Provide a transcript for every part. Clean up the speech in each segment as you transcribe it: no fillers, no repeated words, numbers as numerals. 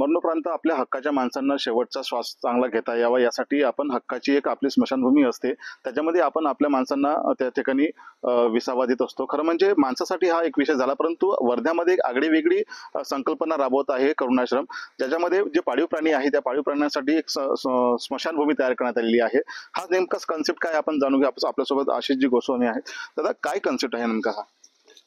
मरणोपरांत आपल्या हक्काच्या माणसांना शेवटचा श्वास चांगला घेता यावा यासाठी आपण हक्काची एक आपली स्मशानभूमी असते, त्याच्यामध्ये आपण आपल्या माणसांना त्या ठिकाणी विसावा देत असतो। खरं म्हणजे माणसासाठी हा एक विषय झाला, परंतु वर्ध्यामध्ये एक आगळीवेगळी संकल्पना राबवत आहे करुणाश्रम, ज्याच्यामध्ये जे पाळीव प्राणी आहे त्या पाळीव प्राण्यांसाठी एक स्मशानभूमी तयार करण्यात आलेली आहे। हा नेमका कन्सेप्ट काय आपण जाणून घेऊ। आपल्यासोबत आशिषजी गोस्वामी आहेत। दादा, काय कन्सेप्ट आहे नेमका हा?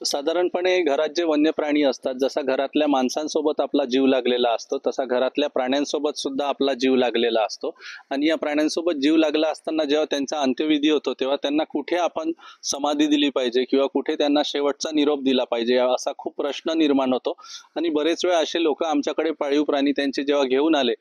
साधारणपणे घरात जे वन्य प्राणी असतात, जसा घरातल्या माणसांसोबत आपला जीव लागलेला असतो तसा घरातल्या प्राण्यांसोबत सुद्धा आपला जीव लागलेला असतो। आणि या प्राण्यांसोबत जीव लागला असताना जेव्हा त्यांचा अंत्यविधी होतो तेव्हा त्यांना कुठे आपण समाधी दिली पाहिजे किंवा कुठे त्यांना शेवटचा निरोप दिला पाहिजे असा खूप प्रश्न निर्माण होतो। आणि बरेच वेळा असे लोक आमच्याकडे पाळीव प्राणी त्यांचे जेव्हा घेऊन आले,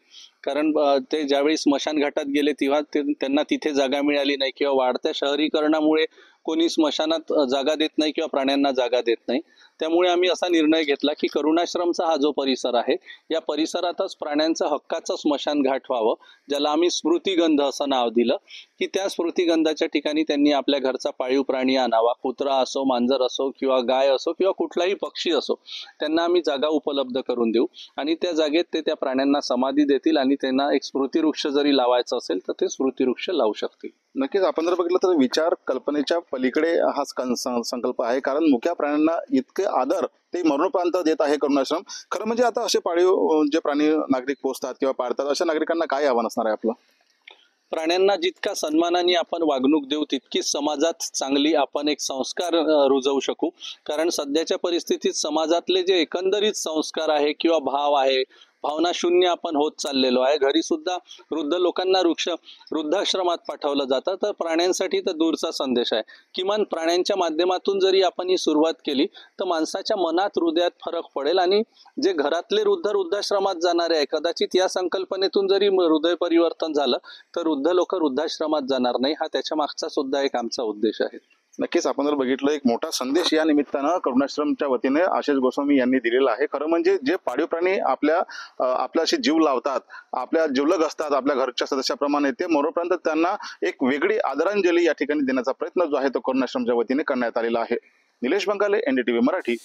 कारण ते ज्यावेळी स्मशानघाटात गेले तेव्हा त्यांना तिथे जागा मिळाली नाही किंवा वाढत्या शहरीकरणामुळे कोणी स्मशानात जागा देत नाही किंवा प्राण्यांना जागा देत नाही, त्यामुळे आम्ही असा निर्णय घेतला की करुणाश्रमचा हा जो परिसर आहे या परिसरातच प्राण्यांचं हक्काचं स्मशानघाट व्हावं, ज्याला आम्ही स्मृतिगंध असं नाव दिलं। की त्या स्मृतिगंधाच्या ठिकाणी त्यांनी आपल्या घरचा पाळीव प्राणी आणावा, कुत्रा असो, मांजर असो किंवा गाय असो किंवा कुठलाही पक्षी असो, त्यांना आम्ही जागा उपलब्ध करून देऊ आणि त्या जागेत ते त्या प्राण्यांना समाधी देतील आणि त्यांना एक स्मृतिवृक्ष जरी लावायचं असेल तर ते स्मृतिवृक्ष लावू शकतील। नक्कीच आपण जर बघितलं तर विचार कल्पनेच्या पलीकडे हा संकल्प आहे, कारण मुक्या प्राण्यांना इतके आदर ते मरणोपरांत देत आहे करुणाश्रम। खरं म्हणजे आता असे पाळीव जे प्राणी नागरिक पोचतात किंवा पाळतात अशा नागरिकांना काय आव्हान असणार आहे आपलं? प्राण्यांना जितका सन्मानाने आपण वागणूक देऊ तितकीच समाजात चांगली आपण एक संस्कार रुजवू शकू। कारण सध्याच्या परिस्थितीत समाजातले जे एकंदरीत संस्कार आहे किंवा भाव आहे, भावना शून्य आपण होत चाललेलो आहे। घरी सुद्धा वृद्ध लोकांना वृद्धाश्रमात पाठवलं जातं, तर प्राण्यांसाठी तर दूरचा संदेश आहे। किमान प्राण्यांच्या माध्यमातून जरी आपण ही सुरुवात केली तर माणसाच्या मनात हृदयात फरक पडेल आणि जे घरातले वृद्धाश्रमात जाणारे आहे, कदाचित या संकल्पनेतून जरी हृदय परिवर्तन झालं तर वृद्ध लोक वृद्धाश्रमात जाणार नाही। हा त्याच्या मागचा सुद्धा एक आमचा उद्देश आहे। नक्कीच आपण जर बघितलं एक मोठा संदेश या निमित्तानं करुणाश्रमच्या वतीने आशिष गोस्वामी यांनी दिलेला आहे। खरं म्हणजे जे पाळीव प्राणी आपल्याशी जीव लावतात, आपल्या जीवलग असतात, आपल्या घरच्या सदस्याप्रमाणे, ते मरोपर्यंत त्यांना एक वेगळी आदरांजली या ठिकाणी देण्याचा प्रयत्न जो आहे तो करुणाश्रमच्या वतीने करण्यात आलेला आहे। निलेश बंगाले, NDTV मराठी।